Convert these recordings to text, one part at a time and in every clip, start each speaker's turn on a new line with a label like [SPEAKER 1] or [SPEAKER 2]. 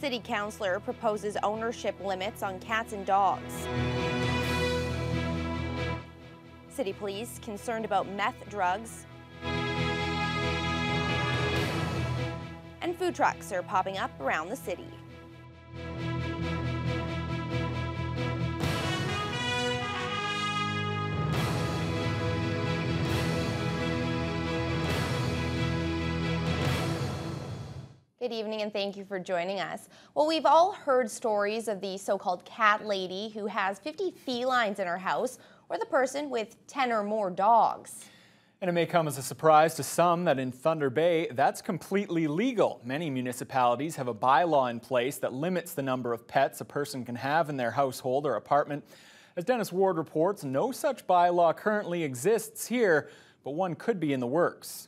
[SPEAKER 1] city councillor proposes ownership limits on cats and dogs. City police concerned about meth drugs. And food trucks are popping up around the city. Good evening and thank you for joining us. Well, we've all heard stories of the so-called cat lady who has 50 felines in her house, or the person with 10 or more dogs.
[SPEAKER 2] And it may come as a surprise to some that in Thunder Bay, that's completely legal. Many municipalities have a bylaw in place that limits the number of pets a person can have in their household or apartment. As Dennis Ward reports, no such bylaw currently exists here, but one could be in the works.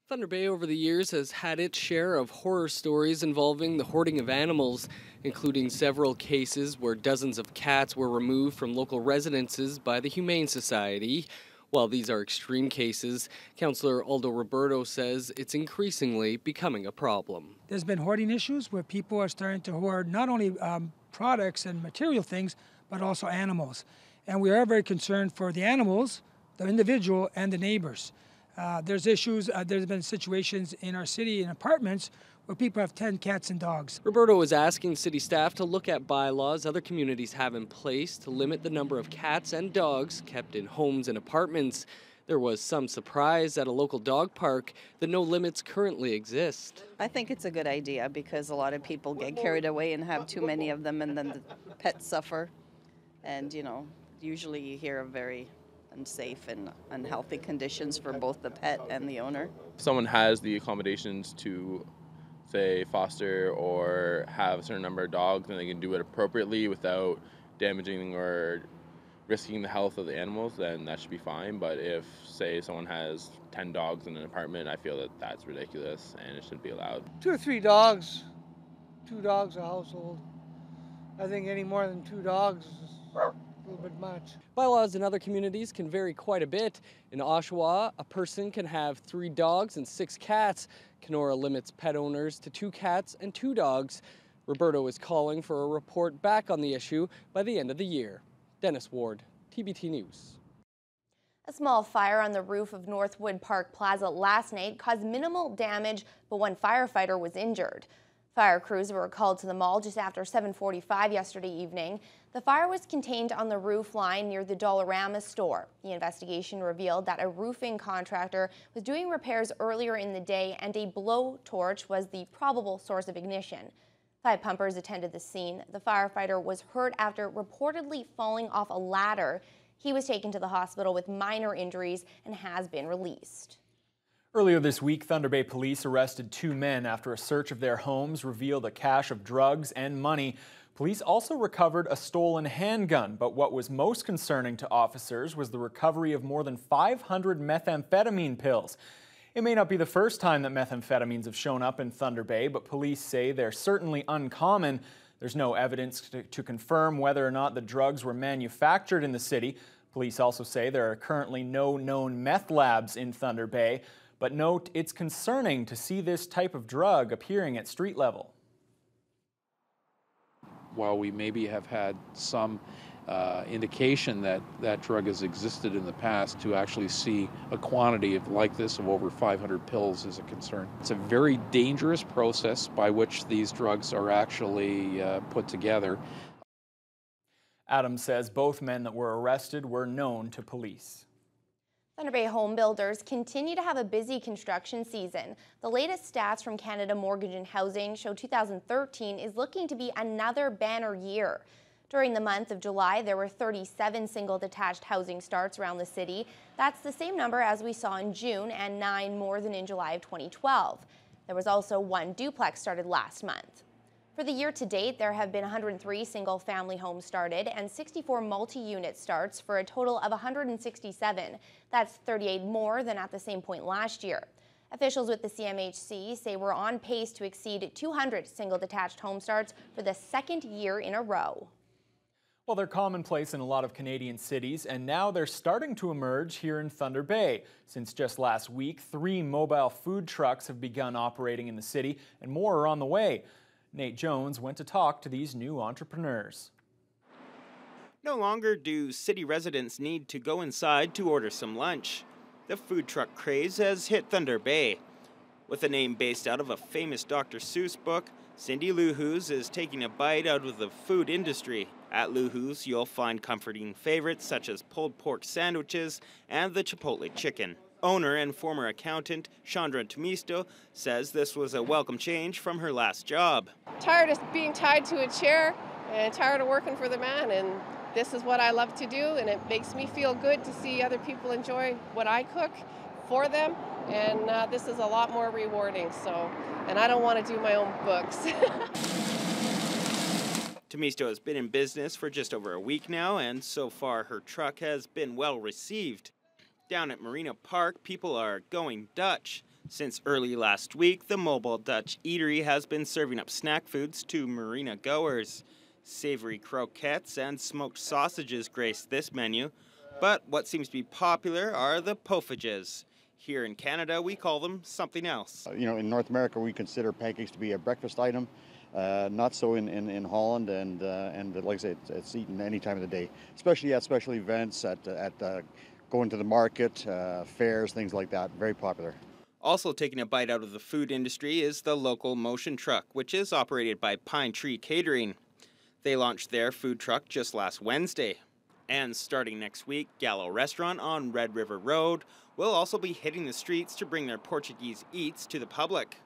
[SPEAKER 3] Thunder Bay over the years has had its share of horror stories involving the hoarding of animals, including several cases where dozens of cats were removed from local residences by the Humane Society. While these are extreme cases, Councillor Aldo Roberto says it's increasingly becoming a problem.
[SPEAKER 4] There's been hoarding issues where people are starting to hoard not only products and material things, but also animals. And we are very concerned for the animals, the individual, and the neighbors. There's issues, there's been situations in our city in apartments where people have 10 cats and dogs.
[SPEAKER 3] Roberto is asking city staff to look at bylaws other communities have in place to limit the number of cats and dogs kept in homes and apartments. There was some surprise at a local dog park that no limits currently exist.
[SPEAKER 5] I think it's a good idea because a lot of people get carried away and have too many of them, and then the pets suffer. And, you know, usually you hear of very unsafe and unhealthy conditions for both the pet and the owner.
[SPEAKER 6] If someone has the accommodations to, say, foster or have a certain number of dogs, and they can do it appropriately without damaging or risking the health of the animals, then that should be fine. But if, say, someone has 10 dogs in an apartment, I feel that that's ridiculous and it shouldn't be allowed.
[SPEAKER 7] 2 or 3 dogs, 2 dogs a household. I think any more than 2 dogs is a little bit much.
[SPEAKER 3] Bylaws in other communities can vary quite a bit. In Oshawa, a person can have 3 dogs and 6 cats. Kenora limits pet owners to 2 cats and 2 dogs. Roberto is calling for a report back on the issue by the end of the year. Dennis Ward, TBT News.
[SPEAKER 1] A small fire on the roof of Northwood Park Plaza last night caused minimal damage, but one firefighter was injured. Fire crews were called to the mall just after 7:45 yesterday evening. The fire was contained on the roof line near the Dollarama store. The investigation revealed that a roofing contractor was doing repairs earlier in the day and a blowtorch was the probable source of ignition. 5 pumpers attended the scene. The firefighter was hurt after reportedly falling off a ladder. He was taken to the hospital with minor injuries and has been released.
[SPEAKER 2] Earlier this week, Thunder Bay police arrested 2 men after a search of their homes revealed a cache of drugs and money. Police also recovered a stolen handgun, but what was most concerning to officers was the recovery of more than 500 methamphetamine pills. It may not be the first time that methamphetamines have shown up in Thunder Bay, but police say they're certainly uncommon. There's no evidence to confirm whether or not the drugs were manufactured in the city. Police also say there are currently no known meth labs in Thunder Bay, but note it's concerning to see this type of drug appearing at street level.
[SPEAKER 8] While we maybe have had some indication that that drug has existed in the past, to actually see a quantity of like this of over 500 pills is a concern. It's a very dangerous process by which these drugs are actually put together.
[SPEAKER 2] Adams says both men that were arrested were known to police.
[SPEAKER 1] Thunder Bay home builders continue to have a busy construction season. The latest stats from Canada Mortgage and Housing show 2013 is looking to be another banner year. During the month of July, there were 37 single-detached housing starts around the city. That's the same number as we saw in June and 9 more than in July of 2012. There was also 1 duplex started last month. For the year to date, there have been 103 single-family homes started and 64 multi-unit starts for a total of 167. That's 38 more than at the same point last year. Officials with the CMHC say we're on pace to exceed 200 single-detached home starts for the 2nd year in a row.
[SPEAKER 2] Well, they're commonplace in a lot of Canadian cities, and now they're starting to emerge here in Thunder Bay. Since just last week, 3 mobile food trucks have begun operating in the city, and more are on the way. Nate Jones went to talk to these new entrepreneurs.
[SPEAKER 9] No longer do city residents need to go inside to order some lunch. The food truck craze has hit Thunder Bay. With a name based out of a famous Dr. Seuss book, Cindy Lou Who's is taking a bite out of the food industry. At Lou Who's, you'll find comforting favorites such as pulled pork sandwiches and the Chipotle chicken. Owner and former accountant Chandra Tomisto says this was a welcome change from her last job.
[SPEAKER 10] Tired of being tied to a chair and tired of working for the man, and this is what I love to do, and it makes me feel good to see other people enjoy what I cook for them, and this is a lot more rewarding, and I don't want to do my own books.
[SPEAKER 9] Tomisto has been in business for just over a week now, and so far her truck has been well received. Down at Marina Park, people are going Dutch. Since early last week, the mobile Dutch eatery has been serving up snack foods to marina goers. Savory croquettes and smoked sausages grace this menu, but what seems to be popular are the poffages. Here in Canada, we call them something else.
[SPEAKER 11] In North America, we consider pancakes to be a breakfast item. Not so in Holland, and like I said, it's eaten any time of the day, especially at special events, at going to the market, fairs, things like that. Very popular.
[SPEAKER 9] Also taking a bite out of the food industry is the local Motion Truck, which is operated by Pine Tree Catering. They launched their food truck just last Wednesday. And starting next week, Gallo Restaurant on Red River Road will also be hitting the streets to bring their Portuguese eats to the public.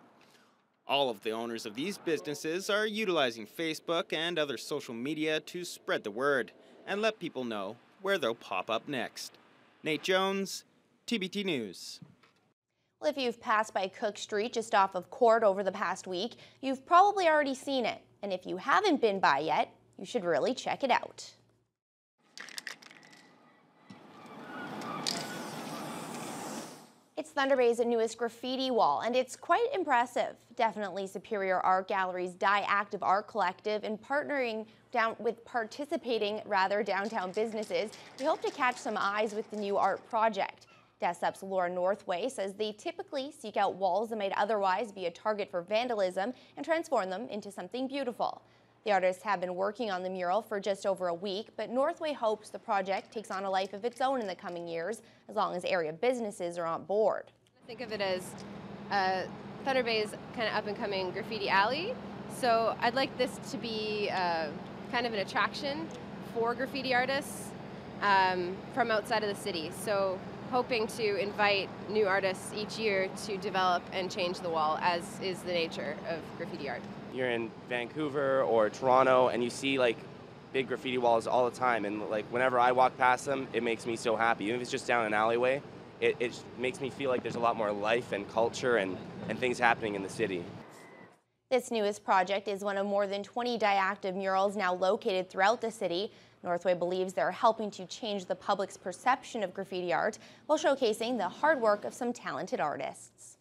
[SPEAKER 9] All of the owners of these businesses are utilizing Facebook and other social media to spread the word and let people know where they'll pop up next. Nate Jones, TBT News.
[SPEAKER 1] Well, if you've passed by Cook Street just off of Court over the past week, you've probably already seen it. And if you haven't been by yet, you should really check it out. It's Thunder Bay's newest graffiti wall, and it's quite impressive. Definitely Superior Art Gallery's Die Active Art Collective and participating downtown businesses. We hope to catch some eyes with the new art project. DESUP's Laura Northway says they typically seek out walls that might otherwise be a target for vandalism and transform them into something beautiful. The artists have been working on the mural for just over a week, but Northway hopes the project takes on a life of its own in the coming years, as long as area businesses are on board.
[SPEAKER 12] Think of it as Thunder Bay's kind of up-and-coming graffiti alley, so I'd like this to be kind of an attraction for graffiti artists from outside of the city. So hoping to invite new artists each year to develop and change the wall, as is the nature of graffiti art.
[SPEAKER 13] You're in Vancouver or Toronto and you see like big graffiti walls all the time, and like whenever I walk past them, it makes me so happy. Even if it's just down an alleyway, it makes me feel like there's a lot more life and culture and things happening in the city.
[SPEAKER 1] This newest project is one of more than 20 Die-Active murals now located throughout the city. Northway believes they're helping to change the public's perception of graffiti art while showcasing the hard work of some talented artists.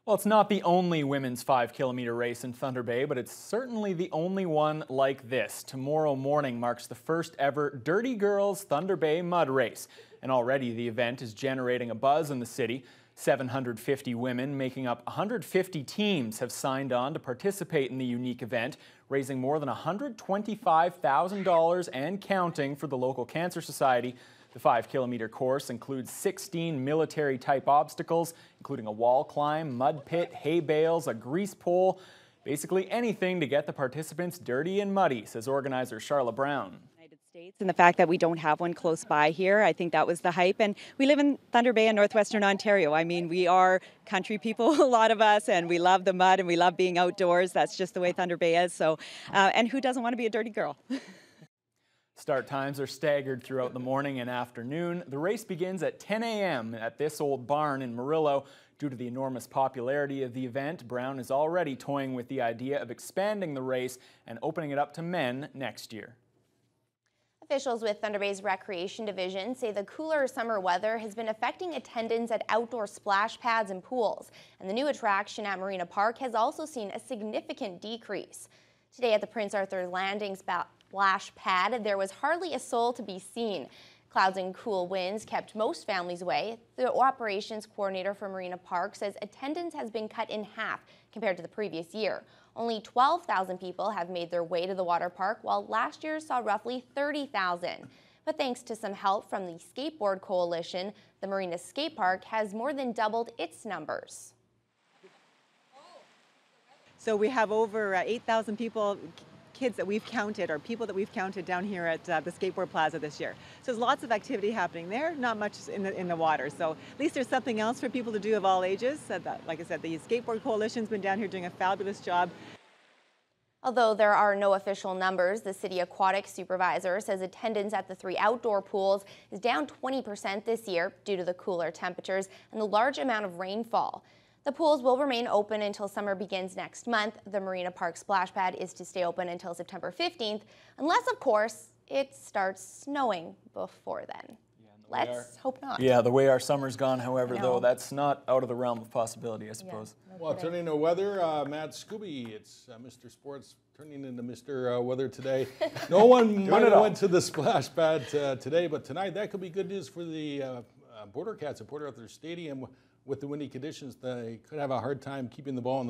[SPEAKER 2] Well, it's not the only women's 5-kilometer race in Thunder Bay, but it's certainly the only one like this. Tomorrow morning marks the first ever Dirty Girls Thunder Bay Mud Race, and already the event is generating a buzz in the city. 750 women making up 150 teams have signed on to participate in the unique event, raising more than $125,000 and counting for the local Cancer Society. The 5-kilometer course includes 16 military-type obstacles, including a wall climb, mud pit, hay bales, a grease pole, basically anything to get the participants dirty and muddy, says organizer Charla Brown.
[SPEAKER 14] And the fact that we don't have one close by here, I think that was the hype. And we live in Thunder Bay in northwestern Ontario. I mean, we are country people, a lot of us, and we love the mud and we love being outdoors. That's just the way Thunder Bay is. So, and who doesn't want to be a dirty girl?
[SPEAKER 2] Start times are staggered throughout the morning and afternoon. The race begins at 10 a.m. at this old barn in Murillo. Due to the enormous popularity of the event, Brown is already toying with the idea of expanding the race and opening it up to men next year.
[SPEAKER 1] Officials with Thunder Bay's Recreation Division say the cooler summer weather has been affecting attendance at outdoor splash pads and pools, and the new attraction at Marina Park has also seen a significant decrease. Today at the Prince Arthur Landing splash pad, there was hardly a soul to be seen. Clouds and cool winds kept most families away. The operations coordinator for Marina Park says attendance has been cut in half compared to the previous year. Only 12,000 people have made their way to the water park, while last year saw roughly 30,000. But thanks to some help from the Skateboard Coalition, the Marina Skate Park has more than doubled its numbers.
[SPEAKER 14] So we have over 8,000 people, kids that we've counted, or people that we've counted down here at the Skateboard Plaza this year. So there's lots of activity happening there, not much in the water. So at least there's something else for people to do of all ages. Like I said, the Skateboard Coalition's been down here doing a fabulous job.
[SPEAKER 1] Although there are no official numbers, the city aquatic supervisor says attendance at the 3 outdoor pools is down 20% this year due to the cooler temperatures and the large amount of rainfall. The pools will remain open until summer begins next month. The Marina Park splash pad is to stay open until September 15th, unless, of course, it starts snowing before then. Let's hope not.
[SPEAKER 2] Yeah, the way our summer's gone, however, though, that's not out of the realm of possibility, I suppose.
[SPEAKER 1] Yeah,
[SPEAKER 15] well, turning to weather, Matt Scooby, it's Mr. Sports turning into Mr. Weather today. No one might have went to the splash pad today, but tonight that could be good news for the Border Cats at Port Arthur Stadium. With the windy conditions, they could have a hard time keeping the ball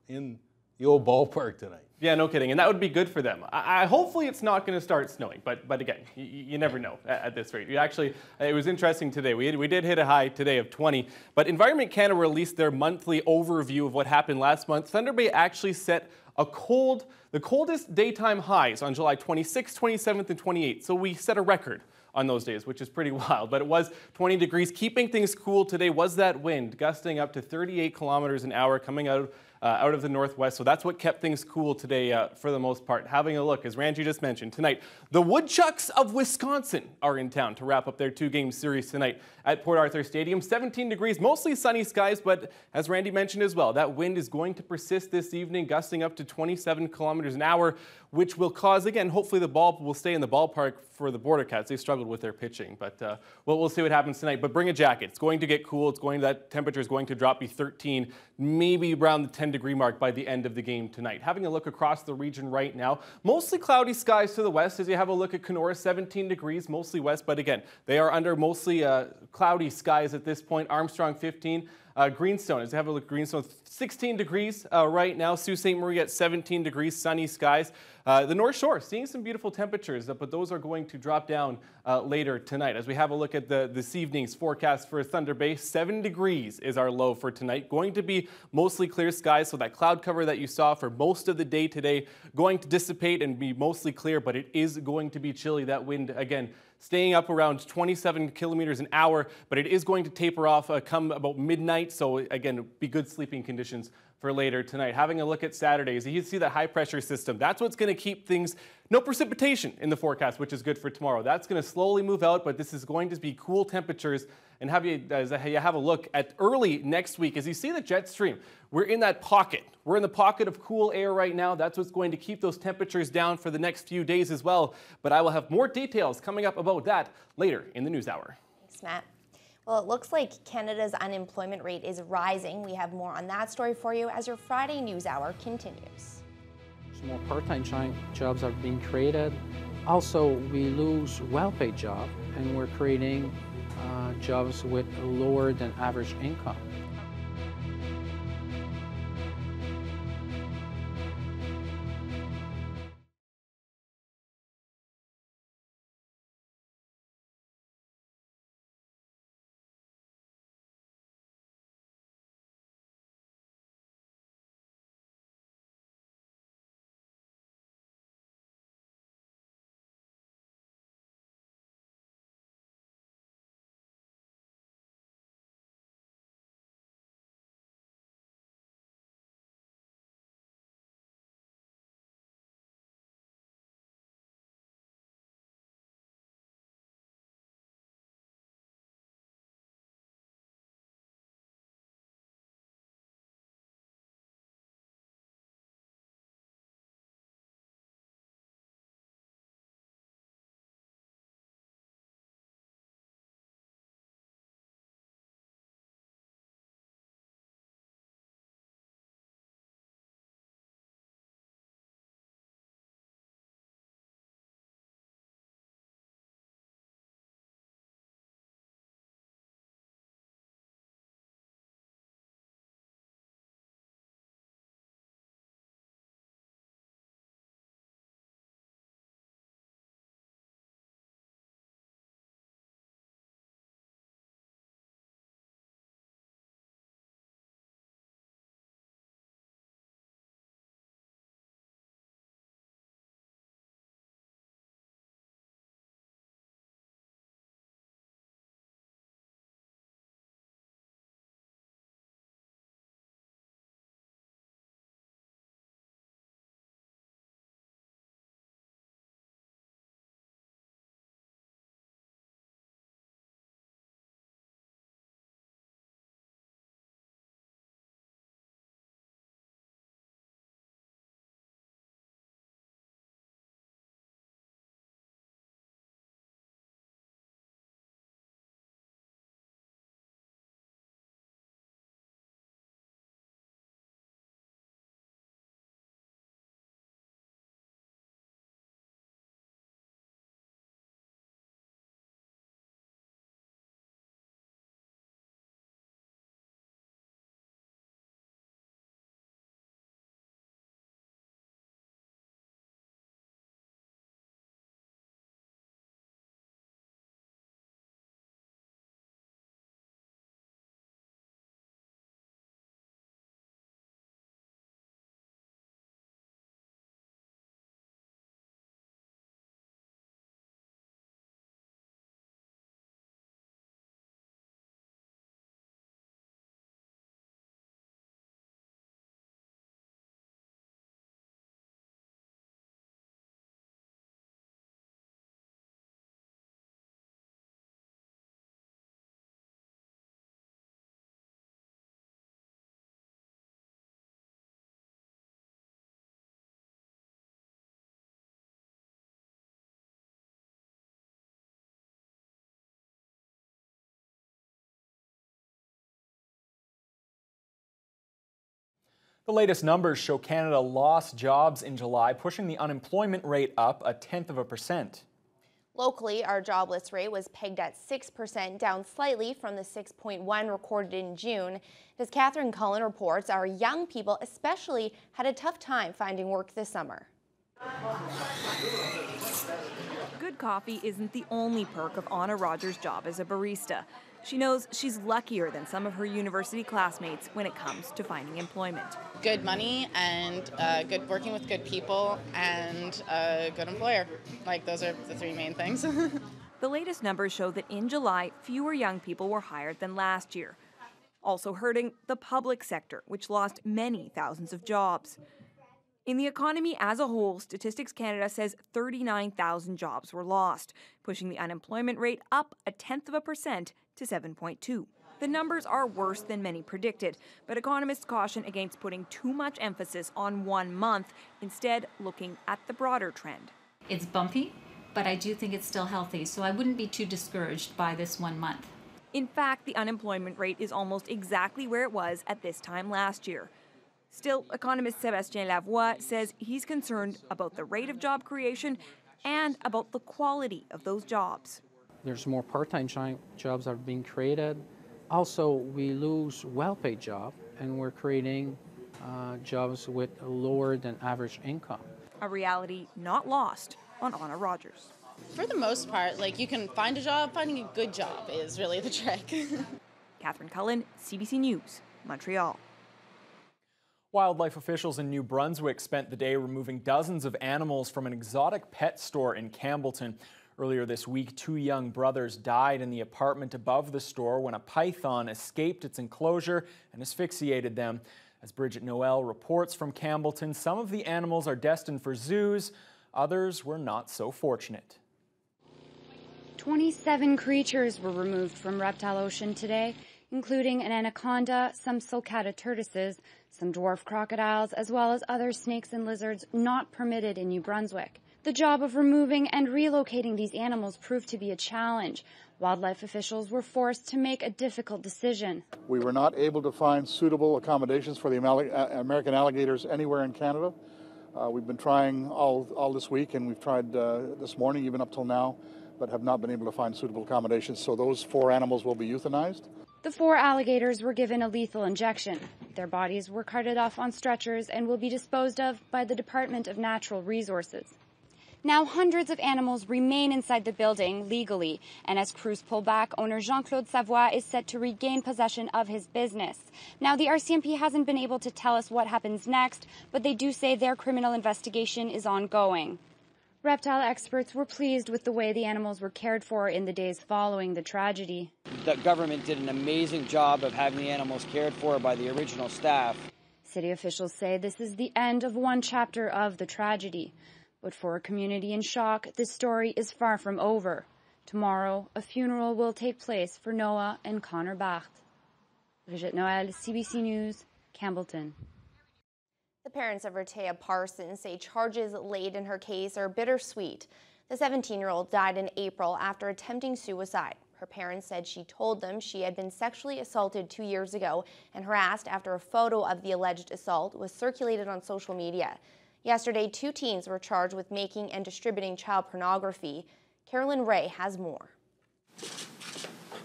[SPEAKER 15] in the old ballpark tonight.
[SPEAKER 16] Yeah, no kidding, and that would be good for them. Hopefully it's not going to start snowing, but again, you never know at this rate. It was interesting today. We did hit a high today of 20, but Environment Canada released their monthly overview of what happened last month. Thunder Bay actually set the coldest daytime highs on July 26th, 27th, and 28th, so we set a record on those days, which is pretty wild. But it was 20 degrees. Keeping things cool today was that wind, gusting up to 38 kilometers an hour coming out of the northwest. So that's what kept things cool today for the most part. Having a look, as Ranji just mentioned, tonight, the Woodchucks of Wisconsin are in town to wrap up their 2-game series tonight at Port Arthur Stadium. 17 degrees, mostly sunny skies, but as Randy mentioned as well, that wind is going to persist this evening, gusting up to 27 kilometers an hour, which will cause, again, hopefully the ball will stay in the ballpark for the Border Cats. They struggled with their pitching, but we'll see what happens tonight. But bring a jacket. It's going to get cool. That temperature is going to drop to 13, maybe around the 10-degree mark by the end of the game tonight. Having a look across the region right now, mostly cloudy skies to the west as you have a look at Kenora, 17 degrees, mostly west, but again, they are under mostly cloudy skies at this point. Armstrong, 15. Greenstone, as you have a look, Greenstone, 16 degrees right now. Sault Ste. Marie at 17 degrees, sunny skies. The North Shore, seeing some beautiful temperatures, but those are going to drop down later tonight. As we have a look at this evening's forecast for Thunder Bay, 7 degrees is our low for tonight. Going to be mostly clear skies, so that cloud cover that you saw for most of the day today going to dissipate and be mostly clear, but it is going to be chilly. That wind, again, staying up around 27 kilometers an hour, but it is going to taper off come about midnight. So again, be good sleeping conditions for later tonight. Having a look at Saturdays, you see that high pressure system. That's what's going to keep things, no precipitation in the forecast, which is good for tomorrow. That's going to slowly move out, but this is going to be cool temperatures. And as you have a look at early next week, as you see the jet stream, we're in that pocket. We're in the pocket of cool air right now. That's what's going to keep those temperatures down for the next few days as well. But I will have more details coming up about that later in the news hour.
[SPEAKER 1] Thanks, Matt. Well, it looks like Canada's unemployment rate is rising. We have more on that story for you as your Friday News Hour continues.
[SPEAKER 17] Some more part-time jobs are being created. Also, we lose well-paid jobs, and we're creating jobs with lower than average income.
[SPEAKER 2] The latest numbers show Canada lost jobs in July, pushing the unemployment rate up 0.1%.
[SPEAKER 1] Locally, our jobless rate was pegged at 6%, down slightly from the 6.1 recorded in June. As Catherine Cullen reports, our young people especially had a tough time finding work this summer.
[SPEAKER 18] Good coffee isn't the only perk of Anna Rogers' job as a barista. She knows she's luckier than some of her university classmates when it comes to finding employment.
[SPEAKER 19] Good money and good working with good people and a good employer. Like, those are the three main things.
[SPEAKER 18] The latest numbers show that in July, fewer young people were hired than last year. Also hurting the public sector, which lost many thousands of jobs. In the economy as a whole, Statistics Canada says 39,000 jobs were lost, pushing the unemployment rate up 0.1% to 7.2. The numbers are worse than many predicted, but economists caution against putting too much emphasis on 1 month, instead looking at the broader trend.
[SPEAKER 20] It's bumpy, but I do think it's still healthy, so I wouldn't be too discouraged by this 1 month.
[SPEAKER 18] In fact, the unemployment rate is almost exactly where it was at this time last year. Still, economist Sébastien Lavoie says he's concerned about the rate of job creation and about the quality of those jobs.
[SPEAKER 17] There's more part-time jobs that are being created. Also, we lose well-paid jobs, and we're creating jobs with a lower than average income.
[SPEAKER 18] A reality not lost on Anna Rogers.
[SPEAKER 19] For the most part, like, you can find a job. Finding a good job is really the trick.
[SPEAKER 18] Catherine Cullen, CBC News, Montreal.
[SPEAKER 2] Wildlife officials in New Brunswick spent the day removing dozens of animals from an exotic pet store in Campbellton. Earlier this week, 2 young brothers died in the apartment above the store when a python escaped its enclosure and asphyxiated them. As Bridget Noel reports from Campbellton, some of the animals are destined for zoos, others were not so fortunate.
[SPEAKER 21] 27 creatures were removed from Reptile Ocean today, including an anaconda, some sulcata tortoises, some dwarf crocodiles, as well as other snakes and lizards not permitted in New Brunswick. The job of removing and relocating these animals proved to be a challenge. Wildlife officials were forced to make a difficult decision.
[SPEAKER 22] We were not able to find suitable accommodations for the American alligators anywhere in Canada. We've been trying all this week, and we've tried this morning, even up till now, but have not been able to find suitable accommodations. So those 4 animals will be euthanized.
[SPEAKER 21] The 4 alligators were given a lethal injection. Their bodies were carted off on stretchers and will be disposed of by the Department of Natural Resources. Now hundreds of animals remain inside the building legally, and as crews pull back, owner Jean-Claude Savoie is set to regain possession of his business. Now the RCMP hasn't been able to tell us what happens next, but they do say their criminal investigation is ongoing. Reptile experts were pleased with the way the animals were cared for in the days following the tragedy.
[SPEAKER 23] The government did an amazing job of having the animals cared for by the original staff.
[SPEAKER 21] City officials say this is the end of one chapter of the tragedy. But for a community in shock, this story is far from over. Tomorrow, a funeral will take place for Noah and Connor Barth. Bridget Noel, CBC News, Campbellton.
[SPEAKER 1] The parents of Rehtaeh Parsons say charges laid in her case are bittersweet. The 17-year-old died in April after attempting suicide. Her parents said she told them she had been sexually assaulted 2 years ago and harassed after a photo of the alleged assault was circulated on social media. Yesterday, 2 teens were charged with making and distributing child pornography. Carolyn Ray has more.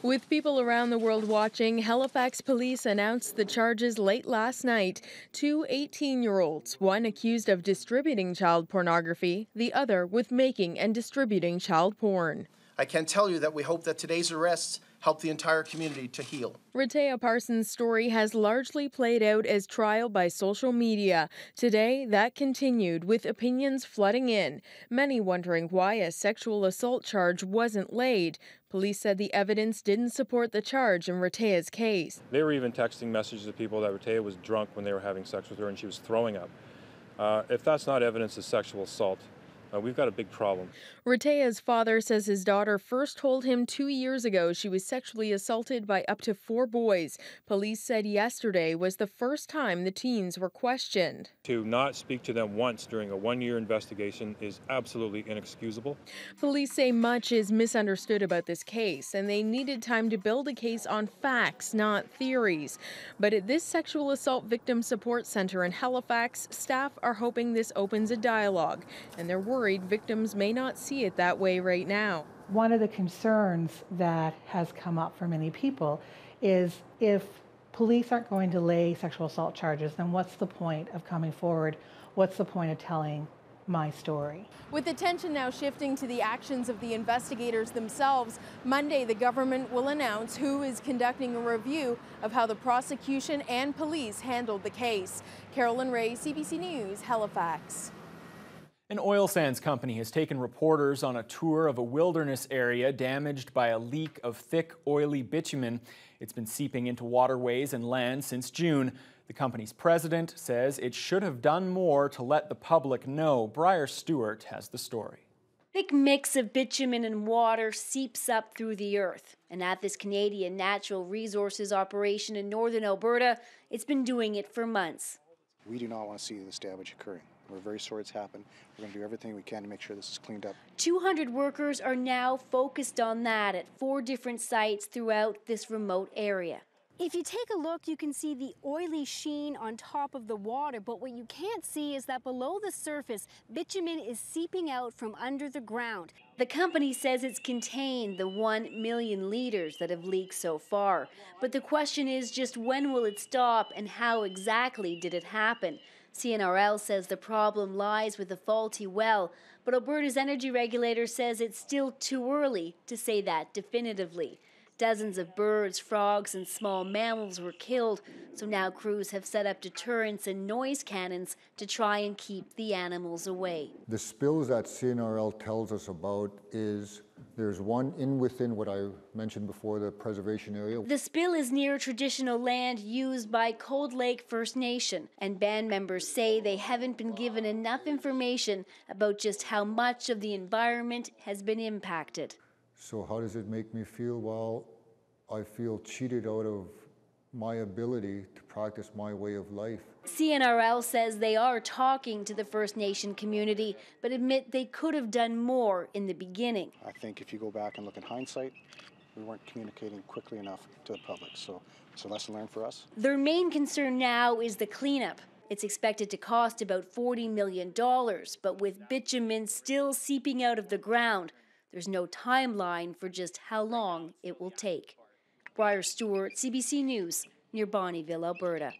[SPEAKER 24] With people around the world watching, Halifax police announced the charges late last night. 2 18-year-olds, one accused of distributing child pornography, the other with making and distributing child porn.
[SPEAKER 25] I can tell you that we hope that today's arrests help the entire community to heal.
[SPEAKER 24] Rehtaeh Parsons' story has largely played out as trial by social media. Today, that continued with opinions flooding in, many wondering why a sexual assault charge wasn't laid. Police said the evidence didn't support the charge in Rehtaeh's case.
[SPEAKER 26] They were even texting messages to people that Rehtaeh was drunk when they were having sex with her and she was throwing up. If that's not evidence of sexual assault, we've got a big problem.
[SPEAKER 24] Ratea's father says his daughter first told him 2 years ago she was sexually assaulted by up to 4 boys. Police said yesterday was the first time the teens were questioned.
[SPEAKER 26] To not speak to them once during a 1-year investigation is absolutely inexcusable.
[SPEAKER 24] Police say much is misunderstood about this case, and they needed time to build a case on facts, not theories. But at this sexual assault victim support center in Halifax, staff are hoping this opens a dialogue, and they're worried victims may not see it that way right now.
[SPEAKER 3] One of the concerns that has come up for many people is if police aren't going to lay sexual assault charges, then what's the point of coming forward? What's the point of telling my story?
[SPEAKER 24] With attention now shifting to the actions of the investigators themselves, Monday the government will announce who is conducting a review of how the prosecution and police handled the case. Carolyn Ray, CBC News, Halifax.
[SPEAKER 2] An oil sands company has taken reporters on a tour of a wilderness area damaged by a leak of thick, oily bitumen. It's been seeping into waterways and land since June. The company's president says it should have done more to let the public know. Briar Stewart has the story.
[SPEAKER 4] Thick mix of bitumen and water seeps up through the earth. And at this Canadian Natural Resources operation in northern Alberta, it's been doing it for months.
[SPEAKER 5] We do not want to see this damage occurring. We're very sorry it's happened. We're going to do everything we can to make sure this is cleaned up.
[SPEAKER 4] 200 workers are now focused on that at 4 different sites throughout this remote area.
[SPEAKER 6] If you take a look, you can see the oily sheen on top of the water, but what you can't see is that below the surface, bitumen is seeping out from under the ground.
[SPEAKER 4] The company says it's contained the 1 million liters that have leaked so far. But the question is just when will it stop and how exactly did it happen? CNRL says the problem lies with a faulty well, but Alberta's energy regulator says it's still too early to say that definitively. Dozens of birds, frogs, and small mammals were killed, so now crews have set up deterrents and noise cannons to try and keep the animals away.
[SPEAKER 7] The spills that CNRL tells us about is there's one within what I mentioned before, the preservation area.
[SPEAKER 4] The spill is near traditional land used by Cold Lake First Nation, and band members say they haven't been given enough information about just how much of the environment has been impacted.
[SPEAKER 7] So how does it make me feel? Well, I feel cheated out of my ability to practice my way of life.
[SPEAKER 4] CNRL says they are talking to the First Nation community, but admit they could have done more in the beginning.
[SPEAKER 5] I think if you go back and look in hindsight, we weren't communicating quickly enough to the public, so it's a lesson learned for us.
[SPEAKER 4] Their main concern now is the cleanup. It's expected to cost about $40 million, but with bitumen still seeping out of the ground, there's no timeline for just how long it will take. Briar Stewart, CBC News, near Bonnyville, Alberta.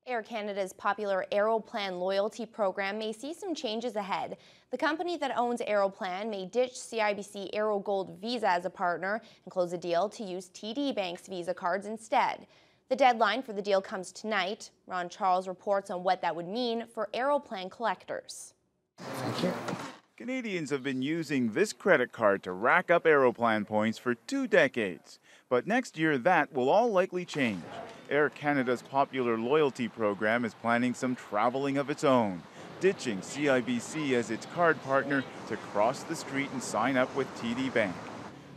[SPEAKER 1] Air Canada's popular Aeroplan loyalty program may see some changes ahead. The company that owns Aeroplan may ditch CIBC AeroGold Visa as a partner and close a deal to use TD Bank's Visa cards instead. The deadline for the deal comes tonight. Ron Charles reports on what that would mean for Aeroplan collectors.
[SPEAKER 7] Thank you.
[SPEAKER 8] Canadians have been using this credit card to rack up Aeroplan points for 2 decades. But next year, that will all likely change. Air Canada's popular loyalty program is planning some traveling of its own, ditching CIBC as its card partner to cross the street and sign up with TD Bank.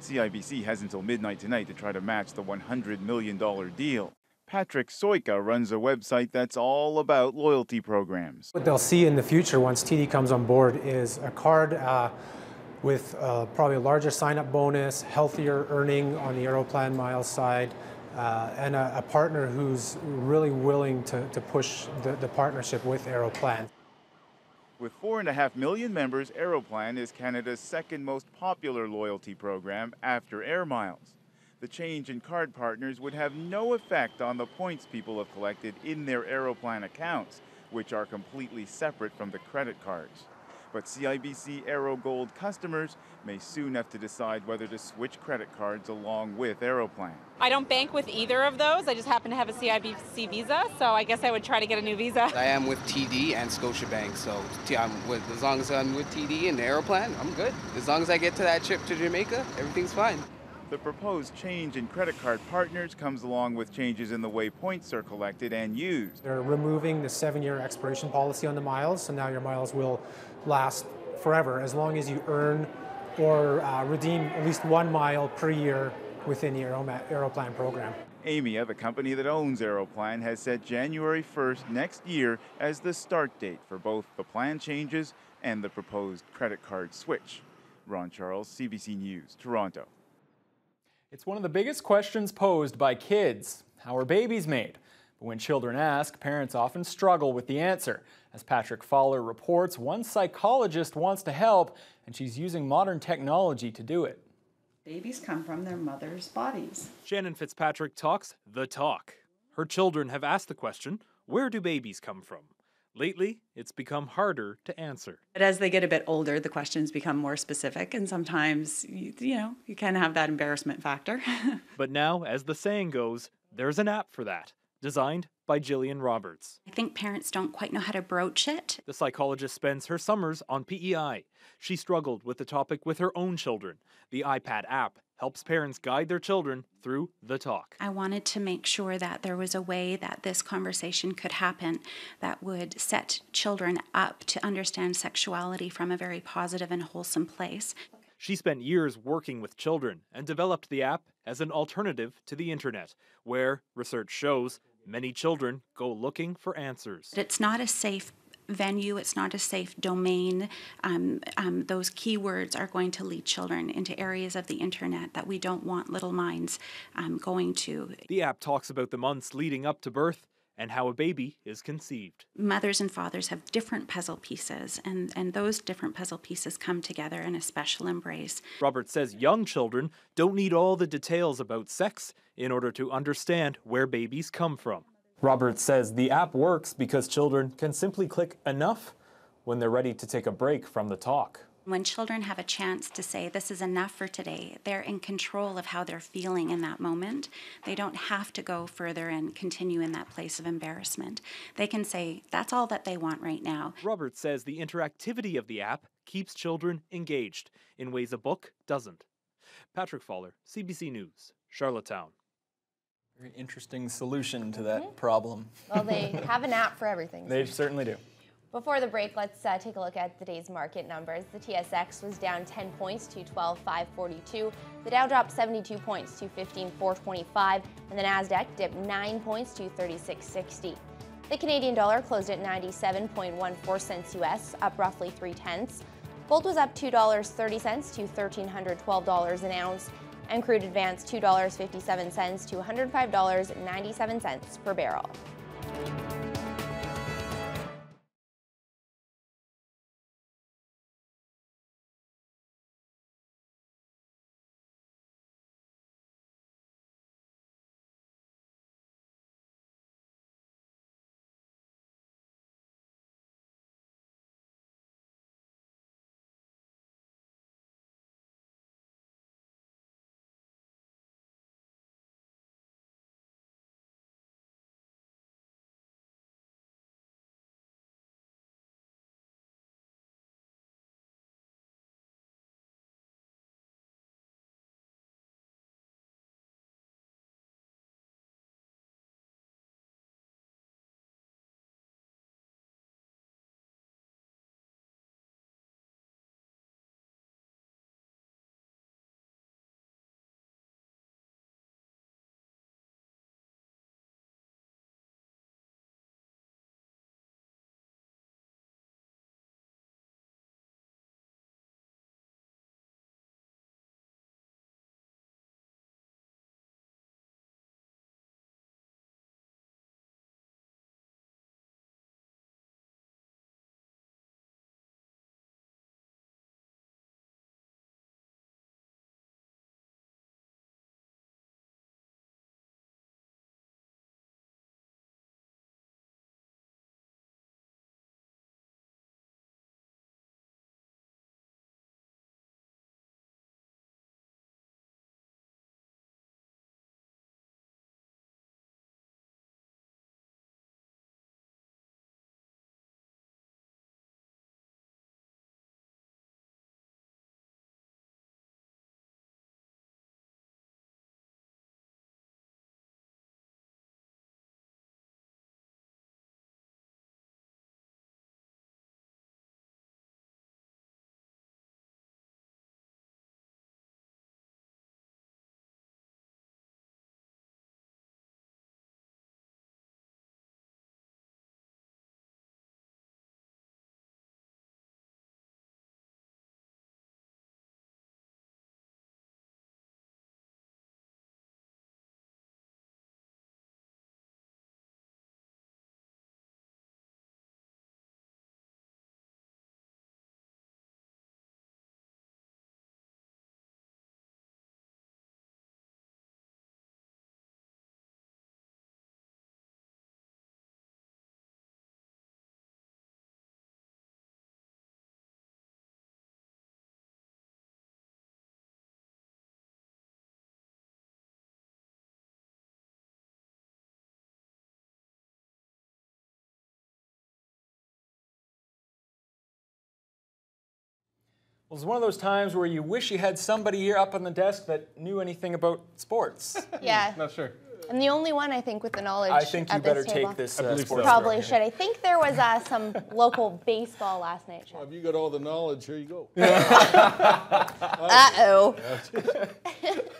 [SPEAKER 8] CIBC has until midnight tonight to try to match the $100 million deal. Patrick Soika runs a website that's all about loyalty programs.
[SPEAKER 27] What they'll see in the future once TD comes on board is a card with probably a larger sign-up bonus, healthier earning on the Aeroplan miles side, and a partner who's really willing to push the partnership with Aeroplan.
[SPEAKER 8] With 4.5 million members, Aeroplan is Canada's second most popular loyalty program after Air Miles. The change in card partners would have no effect on the points people have collected in their Aeroplan accounts, which are completely separate from the credit cards. But CIBC AeroGold customers may soon have to decide whether to switch credit cards along with Aeroplan.
[SPEAKER 28] I don't bank with either of those. I just happen to have a CIBC Visa, so I guess I would try to get a new Visa.
[SPEAKER 29] I am with TD and Scotiabank, so as long as I'm with TD and Aeroplan, I'm good. As long as I get to that trip to Jamaica, everything's fine.
[SPEAKER 8] The proposed change in credit card partners comes along with changes in the way points are collected and used.
[SPEAKER 27] They're removing the 7-year expiration policy on the miles, so now your miles will last forever as long as you earn or redeem at least 1 mile per year within the Aeroplan program.
[SPEAKER 8] Aimia, the company that owns Aeroplan, has set January 1st next year as the start date for both the plan changes and the proposed credit card switch. Ron Charles, CBC News, Toronto.
[SPEAKER 2] It's one of the biggest questions posed by kids. How are babies made? But when children ask, parents often struggle with the answer. As Patrick Fowler reports, one psychologist wants to help, and she's using modern technology to do it.
[SPEAKER 9] Babies come from their mother's bodies.
[SPEAKER 10] Shannon Fitzpatrick talks the talk. Her children have asked the question, where do babies come from? Lately, it's become harder to answer.
[SPEAKER 9] But as they get a bit older, the questions become more specific, and sometimes, you can have that embarrassment factor.
[SPEAKER 10] But now, as the saying goes, there's an app for that, designed by Jillian Roberts.
[SPEAKER 11] I think parents don't quite know how to broach it.
[SPEAKER 10] The psychologist spends her summers on PEI. She struggled with the topic with her own children. The iPad app helps parents guide their children through the talk.
[SPEAKER 11] I wanted to make sure that there was a way that this conversation could happen that would set children up to understand sexuality from a very positive and wholesome place.
[SPEAKER 10] She spent years working with children and developed the app as an alternative to the internet, where, research shows, many children go looking for answers.
[SPEAKER 11] It's not a safe venue, it's not a safe domain. Those keywords are going to lead children into areas of the internet that we don't want little minds going to.
[SPEAKER 10] The app talks about the months leading up to birth and how a baby is conceived.
[SPEAKER 11] Mothers and fathers have different puzzle pieces, and those different puzzle pieces come together in a special embrace.
[SPEAKER 10] Robert says young children don't need all the details about sex in order to understand where babies come from. Robert says the app works because children can simply click enough when they're ready to take a break from the talk.
[SPEAKER 11] When children have a chance to say, this is enough for today, they're in control of how they're feeling in that moment. They don't have to go further and continue in that place of embarrassment. They can say, that's all that they want right now.
[SPEAKER 10] Robert says the interactivity of the app keeps children engaged in ways a book doesn't. Patrick Fowler, CBC News, Charlottetown.
[SPEAKER 2] Very interesting solution to that problem.
[SPEAKER 1] Well, they have an app for everything.
[SPEAKER 2] They certainly do.
[SPEAKER 1] Before the break, let's take a look at the day's market numbers. The TSX was down 10 points to 12,542. The Dow dropped 72 points to 15,425. And the Nasdaq dipped 9 points to 3660. The Canadian dollar closed at 97.14 cents US, up roughly 3/10. Gold was up $2.30 to $1,312 an ounce. And crude advanced $2.57 to $105.97 per barrel.
[SPEAKER 2] Well, it's one of those times where you wish you had somebody here up on the desk that knew anything about sports.
[SPEAKER 1] Yeah.
[SPEAKER 2] Not sure.
[SPEAKER 1] I'm the only one, I think, with the knowledge.
[SPEAKER 2] I think you better take this sports.
[SPEAKER 1] Probably should. I think there was some local baseball last night.
[SPEAKER 12] Well, if you got all the knowledge, here you go.
[SPEAKER 1] Uh-oh.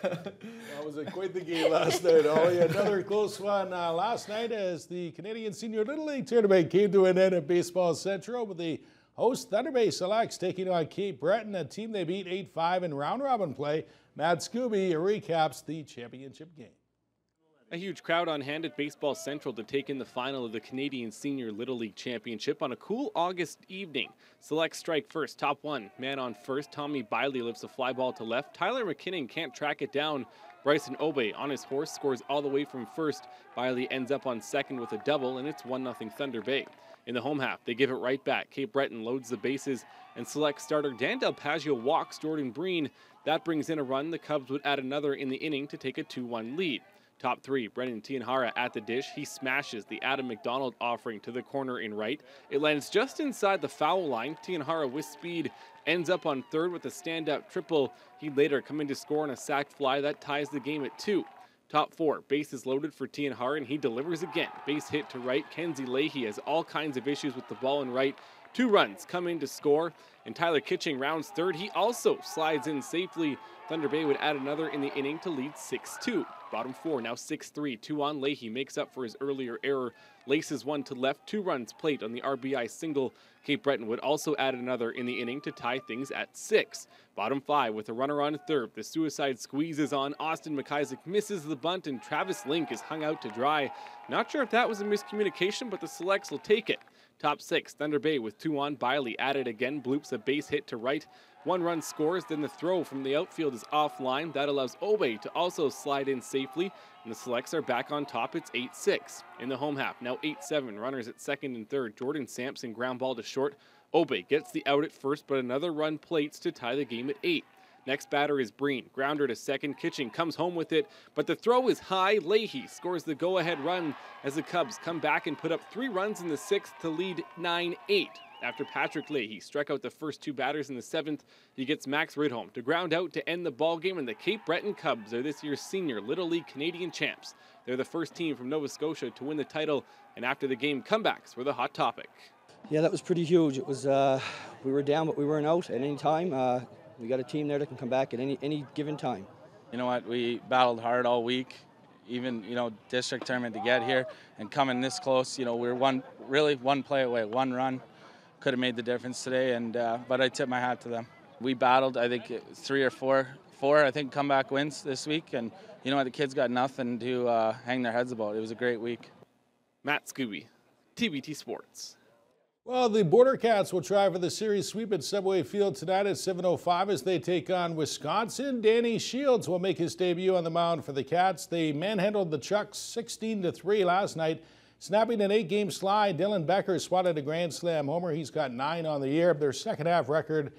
[SPEAKER 12] That was quite the game last night, Ollie. Another close one last night as the Canadian Senior Little League Tournament came to an end at Baseball Central with the host Thunder Bay Selects taking on Cape Breton, a team they beat 8-5 in round-robin play. Matt Scooby recaps the championship game.
[SPEAKER 13] A huge crowd on hand at Baseball Central to take in the final of the Canadian Senior Little League Championship on a cool August evening. Select strike first, top one. Man on first, Tommy Biley lifts a fly ball to left. Tyler McKinnon can't track it down. Bryson Obey on his horse scores all the way from first. Biley ends up on second with a double, and it's 1-0 Thunder Bay. In the home half, they give it right back. Cape Breton loads the bases, and Select starter Dan Del Pagio walks Jordan Breen. That brings in a run. The Cubs would add another in the inning to take a 2-1 lead. Top three, Brendan Tianhara at the dish. He smashes the Adam McDonald offering to the corner in right. It lands just inside the foul line. Tianhara with speed ends up on third with a stand-up triple. He'd later come in to score on a sac fly that ties the game at 2. Top four, bases loaded for Tianhara, and he delivers again. Base hit to right. Kenzie Leahy has all kinds of issues with the ball in right. 2 runs come in to score, and Tyler Kitching rounds third. He also slides in safely. Thunder Bay would add another in the inning to lead 6-2. Bottom four, now 6-3. 2 on Leahy makes up for his earlier error. Laces one to left, 2 runs plate on the RBI single. Cape Breton would also add another in the inning to tie things at 6. Bottom 5 with a runner on third. The suicide squeeze is on. Austin McIsaac misses the bunt, and Travis Link is hung out to dry. Not sure if that was a miscommunication, but the Selects will take it. Top 6, Thunder Bay with 2 on. Biley added again, bloops a base hit to right. 1 run scores, then the throw from the outfield is offline. That allows Obey to also slide in safely, and the Selects are back on top. It's 8-6. In the home half, now 8-7. Runners at second and third. Jordan Sampson ground ball to short. Obey gets the out at first, but another run plates to tie the game at 8. Next batter is Breen. Grounder to second. Kitching comes home with it, but the throw is high. Leahy scores the go-ahead run as the Cubs come back and put up 3 runs in the 6th to lead 9-8. After Patrick Leahy struck out the first 2 batters in the 7th, he gets Max Ridholm to ground out to end the ballgame, and the Cape Breton Cubs are this year's Senior Little League Canadian champs. They're the first team from Nova Scotia to win the title, and after the game, comebacks were the hot topic.
[SPEAKER 14] Yeah, that was pretty huge. It was we were down, but we weren't out at any time. We got a team there that can come back at any given time.
[SPEAKER 15] You know what? We battled hard all week, even district tournament to get here, and coming this close. We're one play away, 1 run could have made the difference today, and but I tip my hat to them. We battled, I think 3 or 4 I think comeback wins this week, and the kids got nothing to hang their heads about. It was a great week.
[SPEAKER 13] Matt Scooby, TBT Sports.
[SPEAKER 12] Well, the Border Cats will try for the series sweep at Subway Field tonight at 7:05 as they take on Wisconsin. Danny Shields will make his debut on the mound for the Cats. They manhandled the Chucks 16-3 last night. Snapping an 8-game slide, Dylan Becker swatted a grand slam homer. He's got 9 on the year. Their second half record,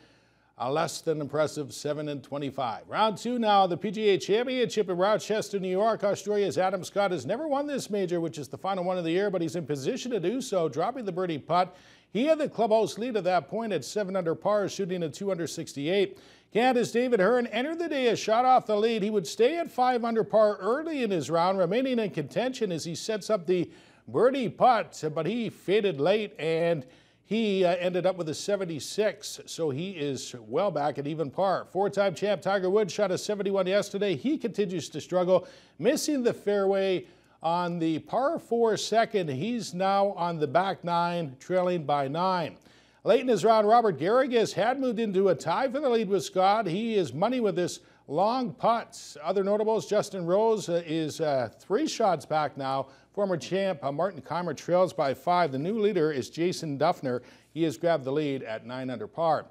[SPEAKER 12] a less than impressive 7-25. Round 2 now, the PGA Championship in Rochester, New York. Australia's Adam Scott has never won this major, which is the final one of the year, but he's in position to do so, dropping the birdie putt. He had the clubhouse lead at that point at 7 under par, shooting at 268. Canada's David Hearn entered the day a shot off the lead. He would stay at 5 under par early in his round, remaining in contention as he sets up the birdie putt, but he faded late and he ended up with a 76, so he is well back at even par. 4-time champ Tiger Woods shot a 71 yesterday. He continues to struggle, missing the fairway on the par 4 second. He's now on the back 9, trailing by 9. Late in his round, Robert Garrigus had moved into a tie for the lead with Scott. He is money with this long putt. Other notables, Justin Rose is 3 shots back now. Former champ Martin Keimer trails by 5. The new leader is Jason Duffner. He has grabbed the lead at 9 under par.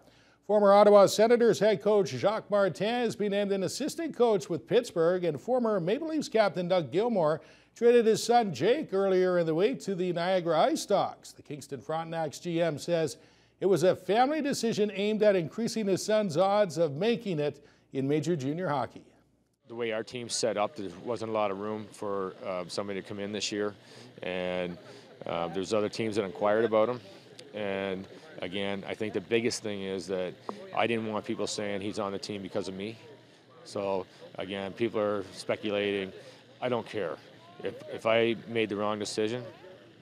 [SPEAKER 12] Former Ottawa Senators head coach Jacques Martin has been named an assistant coach with Pittsburgh, and former Maple Leafs captain Doug Gilmour traded his son Jake earlier in the week to the Niagara Ice Dogs. The Kingston Frontenac's GM says it was a family decision aimed at increasing his son's odds of making it in major junior hockey.
[SPEAKER 16] The way our team's set up, there wasn't a lot of room for somebody to come in this year, and there's other teams that inquired about him, And again, I think the biggest thing is that I didn't want people saying he's on the team because of me. So again, people are speculating. I don't care. If I made the wrong decision,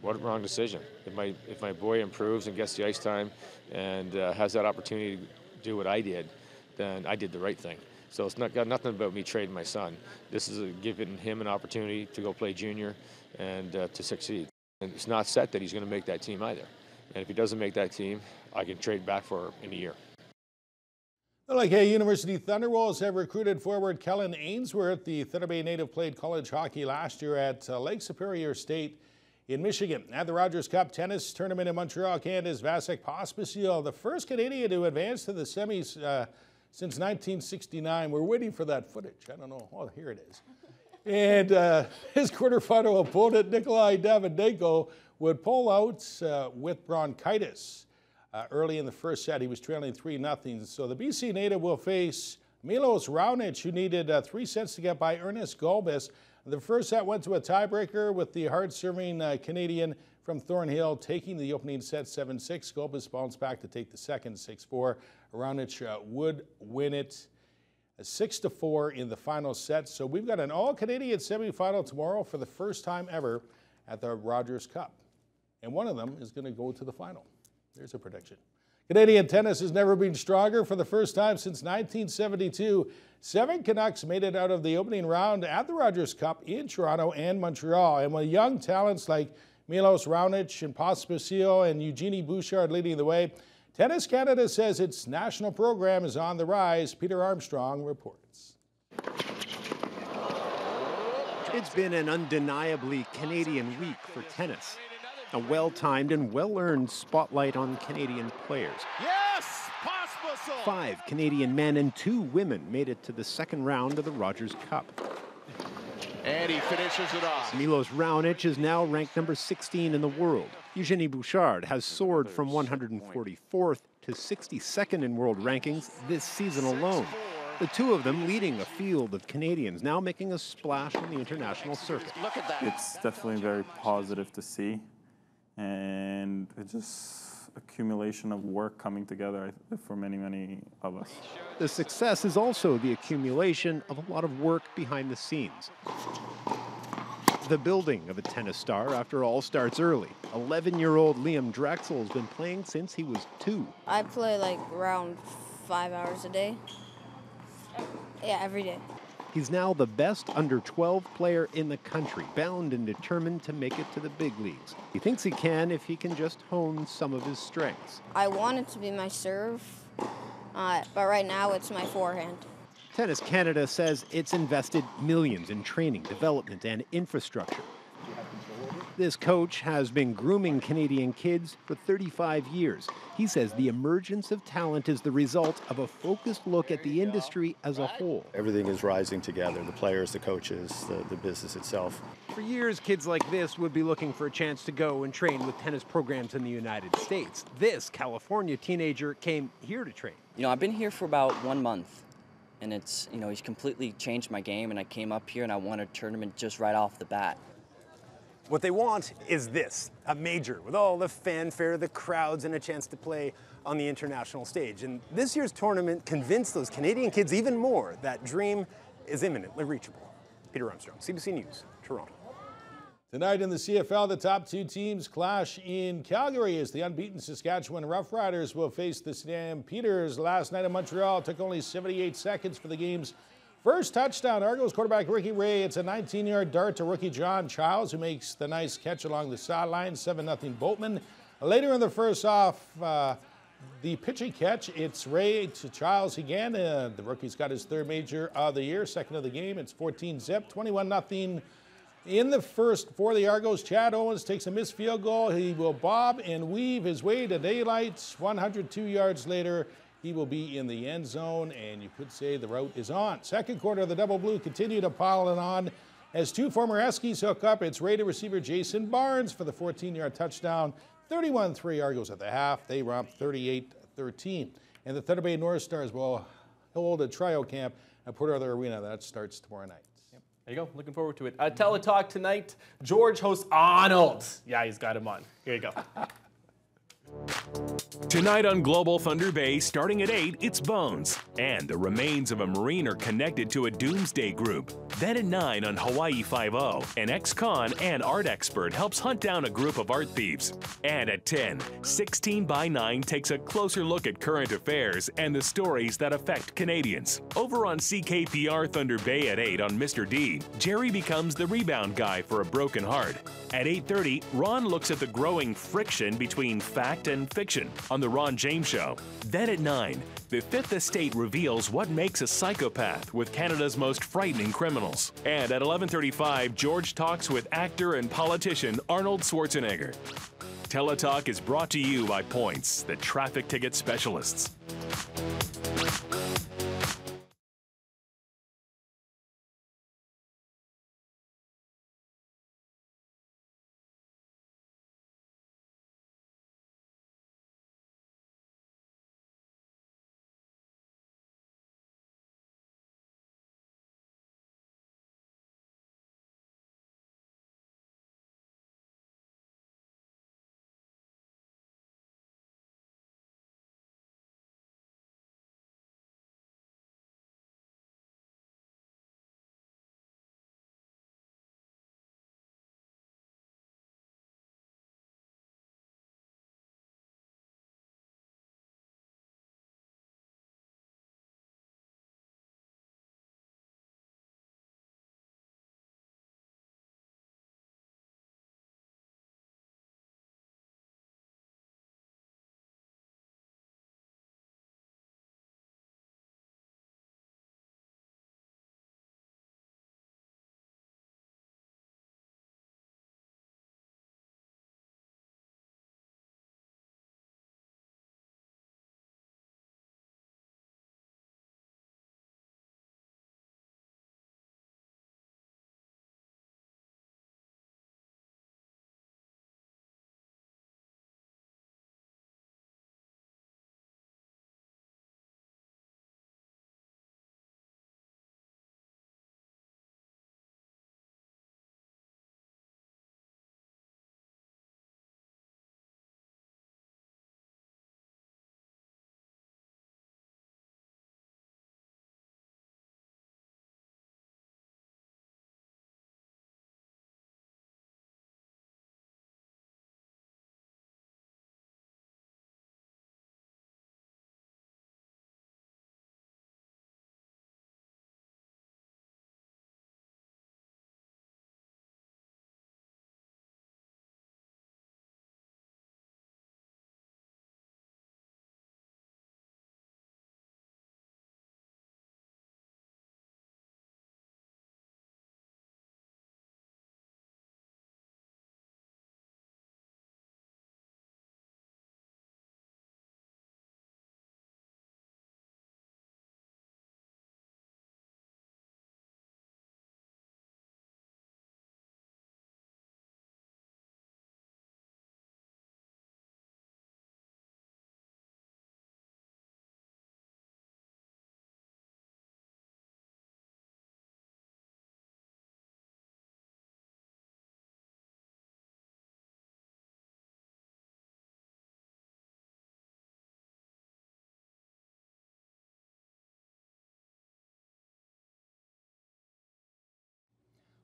[SPEAKER 16] what wrong decision? If my boy improves and gets the ice time and has that opportunity to do what I did, then I did the right thing. So it's not got nothing about me trading my son. This is giving him an opportunity to go play junior and to succeed. And it's not set that he's going to make that team either. And if he doesn't make that team, I can trade back for in a year.
[SPEAKER 12] The Lake University Thunderwolves have recruited forward Kellen Ainsworth. The Thunder Bay native played college hockey last year at Lake Superior State in Michigan. At the Rogers Cup tennis tournament in Montreal, Canada's Vasek Pospisil, the first Canadian to advance to the semis since 1969. We're waiting for that footage. I don't know. Oh, here it is. And his quarterfinal opponent, Nikolai Davydenko, would pull out with bronchitis. Early in the first set, he was trailing 3-0. So the BC native will face Milos Raonic, who needed 3 sets to get by Ernest Gulbis. The first set went to a tiebreaker with the hard-serving Canadian from Thornhill taking the opening set 7-6. Gulbis bounced back to take the second 6-4. Raonic would win it 6-4 in the final set. So we've got an all-Canadian semifinal tomorrow for the first time ever at the Rogers Cup. And one of them is going to go to the final. There's a prediction. Canadian tennis has never been stronger. For the first time since 1972, 7 Canucks made it out of the opening round at the Rogers Cup in Toronto and Montreal. And with young talents like Milos Raonic and Pospisil and Eugenie Bouchard leading the way, Tennis Canada says its national program is on the rise. Peter Armstrong reports.
[SPEAKER 17] It's been an undeniably Canadian week for tennis. A well-timed and well-earned spotlight on Canadian players.
[SPEAKER 18] Yes! Pospisil!
[SPEAKER 17] 5 Canadian men and 2 women made it to the second round of the Rogers Cup.
[SPEAKER 18] And he finishes it off.
[SPEAKER 17] Milos Raonic is now ranked number 16 in the world. Eugenie Bouchard has soared from 144th to 62nd in world rankings this season alone. The two of them leading a field of Canadians now making a splash on the international circuit.
[SPEAKER 18] Look at that.
[SPEAKER 19] It's definitely very positive to see. And it's just accumulation of work coming together for many, many of us.
[SPEAKER 17] The success is also the accumulation of a lot of work behind the scenes. The building of a tennis star, after all, starts early. 11-year-old Liam Drexel has been playing since he was 2.
[SPEAKER 20] I play like around 5 hours a day. Yeah, every day.
[SPEAKER 17] He's now the best under-12 player in the country, bound and determined to make it to the big leagues. He thinks he can if he can just hone some of his strengths.
[SPEAKER 20] I want it to be my serve, but right now it's my forehand.
[SPEAKER 17] Tennis Canada says it's invested millions in training, development, and infrastructure. This coach has been grooming Canadian kids for 35 years. He says the emergence of talent is the result of a focused look at the industry as a whole.
[SPEAKER 21] Everything is rising together, the players, the coaches, the business itself.
[SPEAKER 17] For years, kids like this would be looking for a chance to go and train with tennis programs in the United States. This California teenager came here to train.
[SPEAKER 22] You know, I've been here for about 1 month, and it's, you know, he's completely changed my game, and I came up here and I won a tournament just right off the bat.
[SPEAKER 17] What they want is this, a major with all the fanfare, the crowds, and a chance to play on the international stage. And this year's tournament convinced those Canadian kids even more that dream is imminently reachable. Peter Armstrong, CBC News, Toronto.
[SPEAKER 12] Tonight in the CFL, the top 2 teams clash in Calgary as the unbeaten Saskatchewan Roughriders will face the Stampeders. Last night in Montreal, it took only 78 seconds for the game's first touchdown. Argos quarterback Ricky Ray. It's a 19-yard dart to rookie John Childs, who makes the nice catch along the sideline. 7-0 Boatman. Later in the first off, the pitching catch, it's Ray to Childs again. The rookie's got his 3rd major of the year, 2nd of the game. It's 14-zip, 21-0 in the first for the Argos. Chad Owens takes a missed field goal. He will bob and weave his way to daylight. 102 yards later, he will be in the end zone, and you could say the route is on. Second quarter, the Double Blue continue to pile it on as 2 former Eskies hook up. It's Raider receiver Jason Barnes for the 14-yard touchdown. 31-3 Argos at the half. They romp 38-13. And the Thunder Bay North Stars will hold a trial camp at Port Arthur Arena. That starts tomorrow night.
[SPEAKER 23] There you go. Looking forward to it. Teletalk tonight. George hosts Arnold. Yeah, he's got him on. Here you go.
[SPEAKER 3] Tonight on Global Thunder Bay, starting at 8, it's Bones. And the remains of a Marine are connected to a doomsday group. Then at 9 on Hawaii Five-0, an ex-con and art expert helps hunt down a group of art thieves. And at 10, 16 by 9 takes a closer look at current affairs and the stories that affect Canadians. Over on CKPR Thunder Bay at 8 on Mr. D, Jerry becomes the rebound guy for a broken heart. At 8:30, Ron looks at the growing friction between fact and fiction on The Ron James Show. Then at 9, the Fifth Estate reveals what makes a psychopath with Canada's most frightening criminals. And at 11:35, George talks with actor and politician Arnold Schwarzenegger. Teletalk is brought to you by Points, the traffic ticket specialists.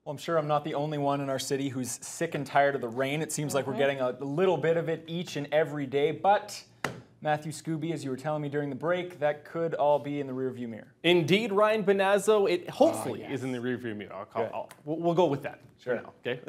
[SPEAKER 2] Well, I'm sure I'm not the only one in our city who's sick and tired of the rain. It seems like we're getting a little bit of it each and every day, but Matthew Scooby, as you were telling me during the break, that could all be in the rearview mirror.
[SPEAKER 23] Indeed, Ryan Benazzo, it hopefully is in the rearview mirror. We'll go with that for now, okay?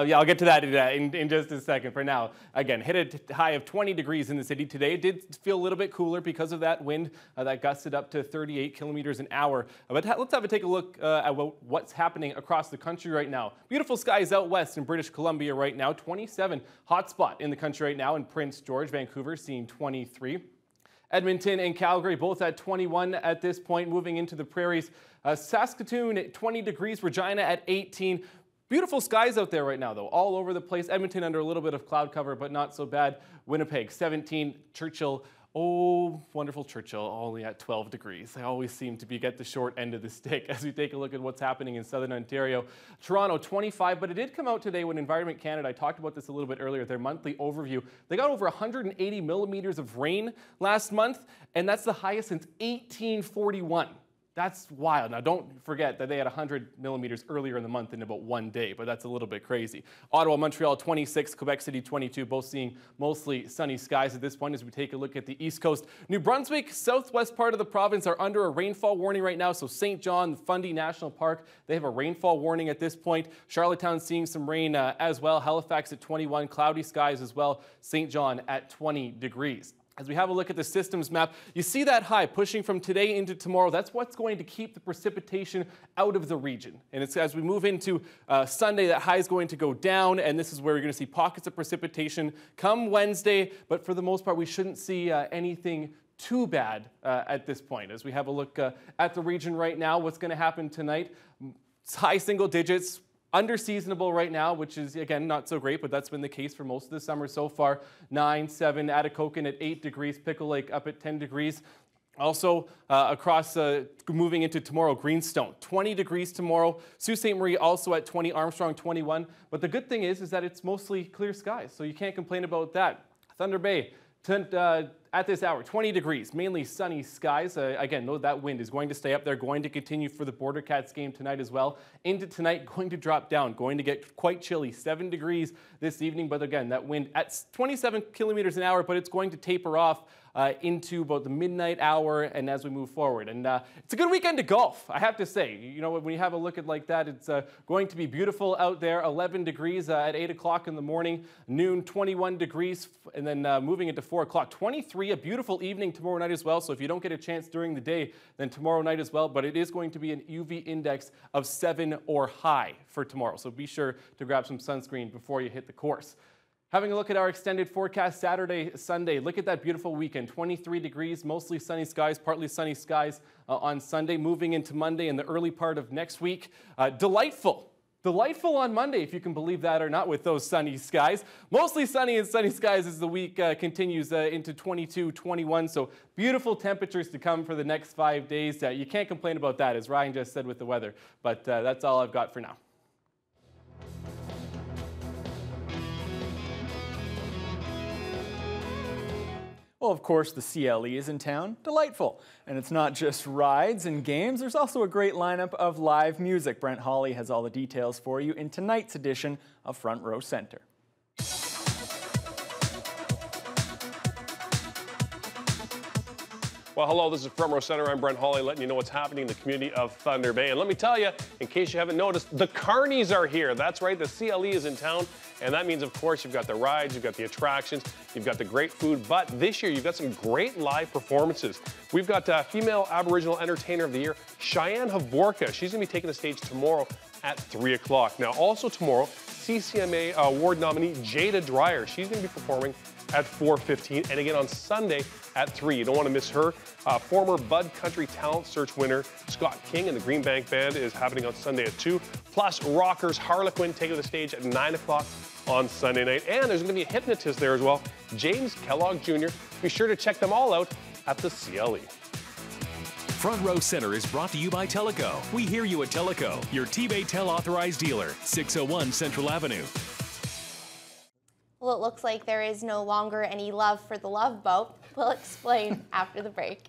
[SPEAKER 23] Yeah, I'll get to that in just a second. For now, again, hit a high of 20 degrees in the city today. It did feel a little bit cooler because of that wind that gusted up to 38 kilometers an hour. But let's take a look at what's happening across the country right now. Beautiful skies out west in British Columbia right now. 27 hotspot in the country right now in Prince George. Vancouver seeing 23. Edmonton and Calgary both at 21 at this point, moving into the prairies. Saskatoon at 20 degrees, Regina at 18. Beautiful skies out there right now, though, all over the place. Edmonton under a little bit of cloud cover, but not so bad. Winnipeg 17, Churchill Oh, wonderful Churchill, only at 12 degrees. They always seem to get the short end of the stick as we take a look at what's happening in southern Ontario. Toronto, 25, but it did come out today when Environment Canada, I talked about this a little bit earlier, their monthly overview. They got over 180 millimeters of rain last month, and that's the highest since 1841. That's wild. Now, don't forget that they had 100 millimeters earlier in the month in about 1 day, but that's a little bit crazy. Ottawa, Montreal, 26, Quebec City, 22, both seeing mostly sunny skies at this point as we take a look at the East Coast. New Brunswick, southwest part of the province are under a rainfall warning right now, so St. John, Fundy National Park, they have a rainfall warning at this point. Charlottetown seeing some rain as well. Halifax at 21, cloudy skies as well. St. John at 20 degrees. As we have a look at the systems map, you see that high pushing from today into tomorrow. That's what's going to keep the precipitation out of the region. And it's as we move into Sunday, that high is going to go down, and this is where you're going to see pockets of precipitation come Wednesday. But for the most part, we shouldn't see anything too bad at this point. As we have a look at the region right now, what's going to happen tonight? It's high single digits. Under seasonable right now, which is, again, not so great, but that's been the case for most of the summer so far. 9, 7, Atikokan at 8 degrees, Pickle Lake up at 10 degrees. Also, across moving into tomorrow, Greenstone, 20 degrees tomorrow. Sault Ste. Marie also at 20, Armstrong 21. But the good thing is that it's mostly clear skies, so you can't complain about that. Thunder Bay, at this hour, 20 degrees, mainly sunny skies. Again, no, that wind is going to stay up there, going to continue for the Border Cats game tonight as well. Into tonight, going to drop down, going to get quite chilly, 7 degrees this evening. But again, that wind at 27 kilometers an hour, but it's going to taper off into about the midnight hour and as we move forward. And it's a good weekend to golf, I have to say. You know, when you have a look at like that, it's going to be beautiful out there. 11 degrees at 8 o'clock in the morning, noon 21 degrees, and then moving into 4 o'clock, 23, a beautiful evening tomorrow night as well. So if you don't get a chance during the day, then tomorrow night as well. But it is going to be an UV index of 7 or high for tomorrow. So be sure to grab some sunscreen before you hit the course. Having a look at our extended forecast Saturday, Sunday, look at that beautiful weekend. 23 degrees, mostly sunny skies, partly sunny skies on Sunday. Moving into Monday and the early part of next week. Delightful on Monday, if you can believe that or not, with those sunny skies. Mostly sunny and sunny skies as the week continues into 22, 21. So beautiful temperatures to come for the next 5 days. You can't complain about that, as Ryan just said with the weather. But that's all I've got for now.
[SPEAKER 2] Well, of course, the CLE is in town. Delightful. And it's not just rides and games. There's also a great lineup of live music. Brent Hawley has all the details for you in tonight's edition of Front Row Center.
[SPEAKER 4] Well, hello, this is Front Row Center. I'm Brent Hawley, letting you know what's happening in the community of Thunder Bay. And let me tell you, in case you haven't noticed, the Carnies are here. That's right, the CLE is in town. And that means, of course, you've got the rides, you've got the attractions, you've got the great food. But this year, you've got some great live performances. We've got female Aboriginal Entertainer of the Year, Cheyenne Havorka. She's going to be taking the stage tomorrow at 3 o'clock. Now, also tomorrow, CCMA Award nominee Jada Dreyer. She's going to be performing at 4:15, and again on Sunday at 3. You don't want to miss her. Former Bud Country Talent Search winner Scott King and the Green Bank Band is happening on Sunday at 2. Plus, rockers Harlequin taking the stage at 9 o'clock on Sunday night. And there's going to be a hypnotist there as well, James Kellogg Jr. Be sure to check them all out at the CLE.
[SPEAKER 3] Front Row Center is brought to you by Teleco. We hear you at Teleco, your T-Baytel authorized dealer, 601 Central Avenue.
[SPEAKER 1] Well, it looks like there is no longer any love for the Love Boat. We'll explain after the break.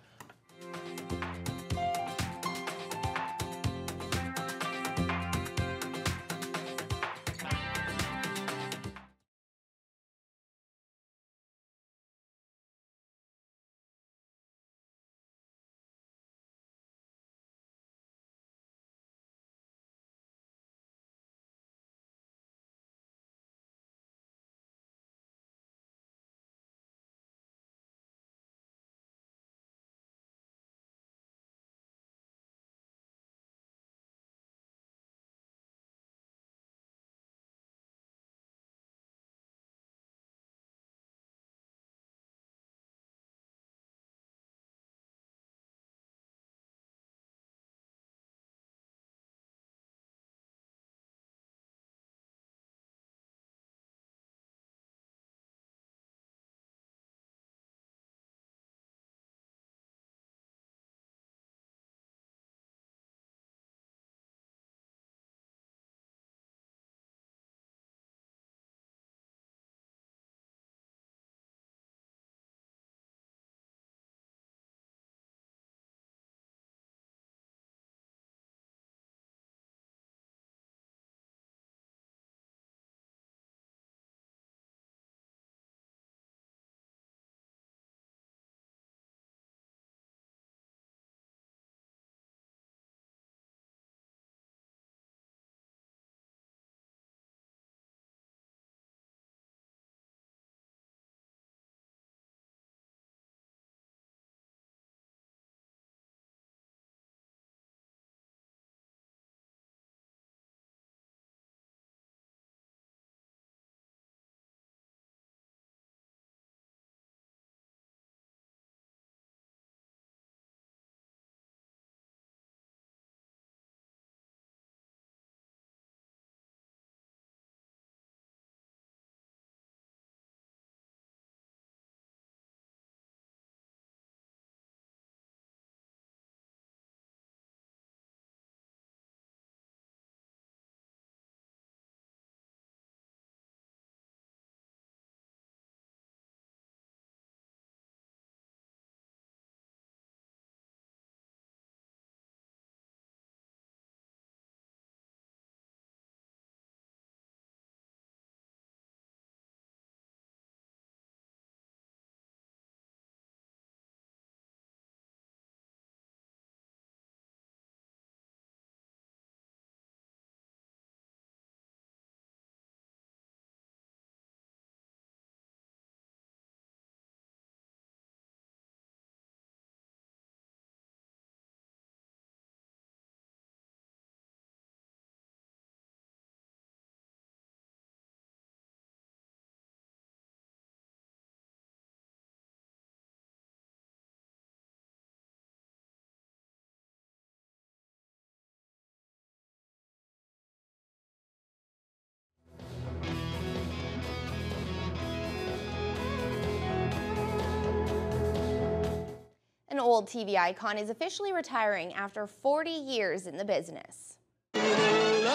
[SPEAKER 1] An old TV icon is officially retiring after 40 years in the business. The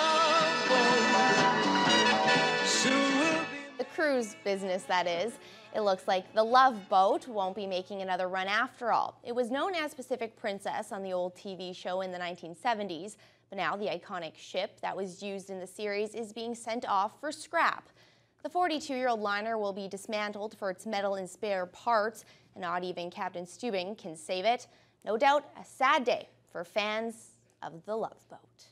[SPEAKER 1] cruise business, that is. It looks like the Love Boat won't be making another run after all. It was known as Pacific Princess on the old TV show in the 1970s, but now the iconic ship that was used in the series is being sent off for scrap. The 42-year-old liner will be dismantled for its metal and spare parts, and not even Captain Stubing can save it. No doubt a sad day for fans of the Love Boat.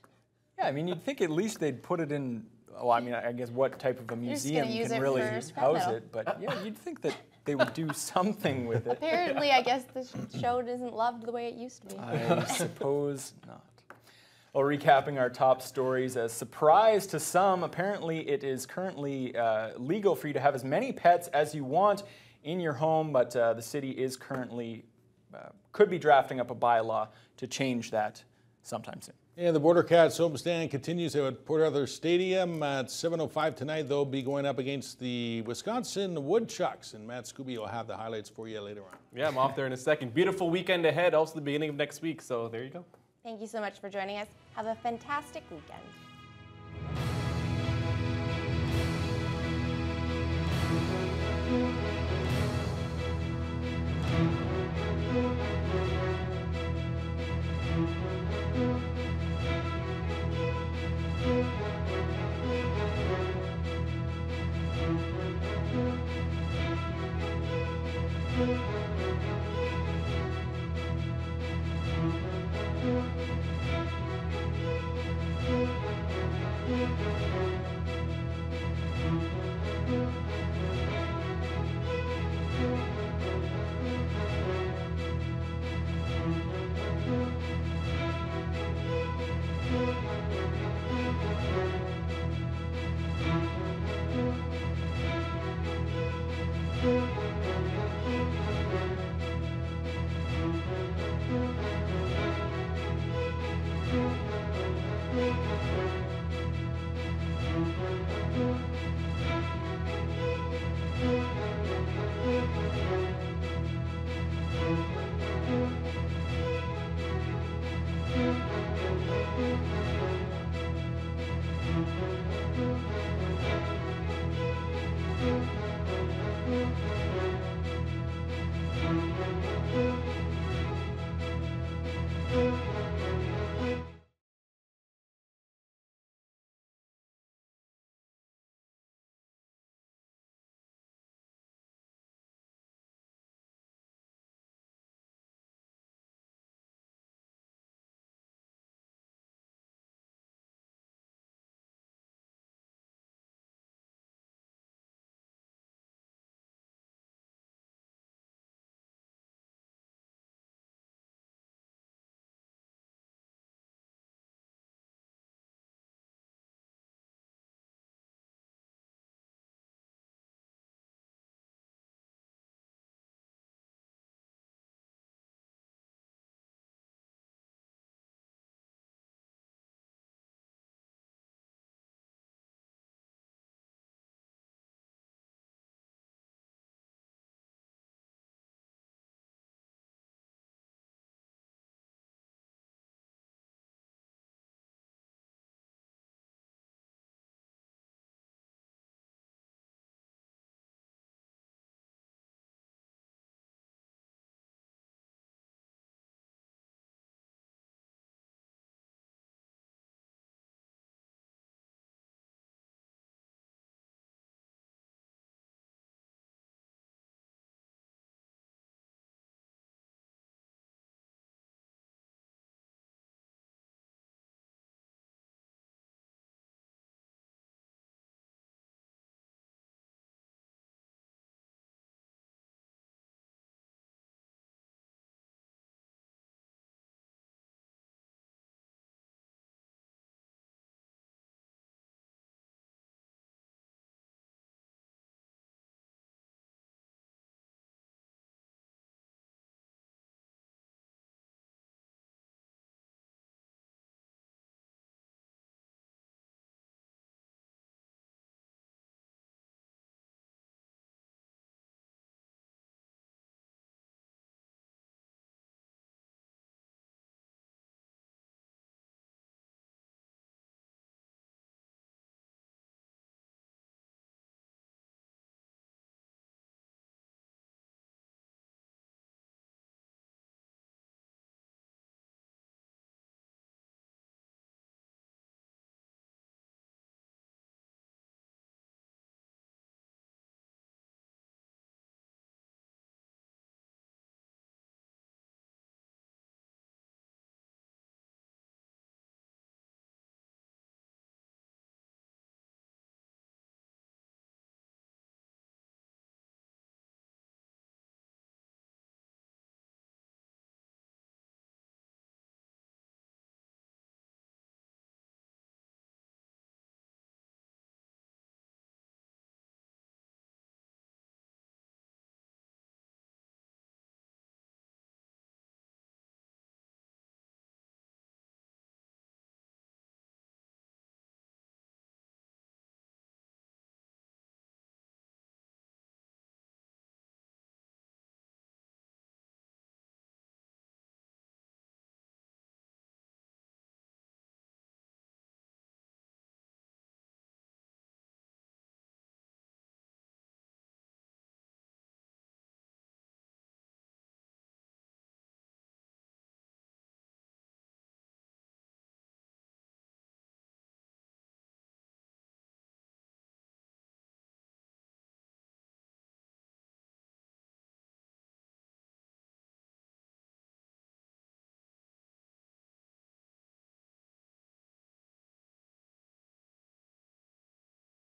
[SPEAKER 2] Yeah, I mean, you'd think at least they'd put it in, well, I mean, I guess what type of a museum can really house it, but yeah, you'd think that they would do something with it.
[SPEAKER 1] Apparently, I guess the show isn't loved the way it used to be.
[SPEAKER 2] I suppose not. Well, recapping our top stories, a surprise to some, apparently it is currently legal for you to have as many pets as you want in your home, but the city is currently, could be drafting up a bylaw to change that sometime soon.
[SPEAKER 12] And the Border Cats homestand continues at Port Arthur Stadium at 7:05 tonight. They'll be going up against the Wisconsin Woodchucks, and Matt Scooby will have the highlights for you later on.
[SPEAKER 23] Yeah, I'm off there in a second. Beautiful weekend ahead, also the beginning of next week, so there you go.
[SPEAKER 1] Thank you so much for joining us. Have a fantastic weekend.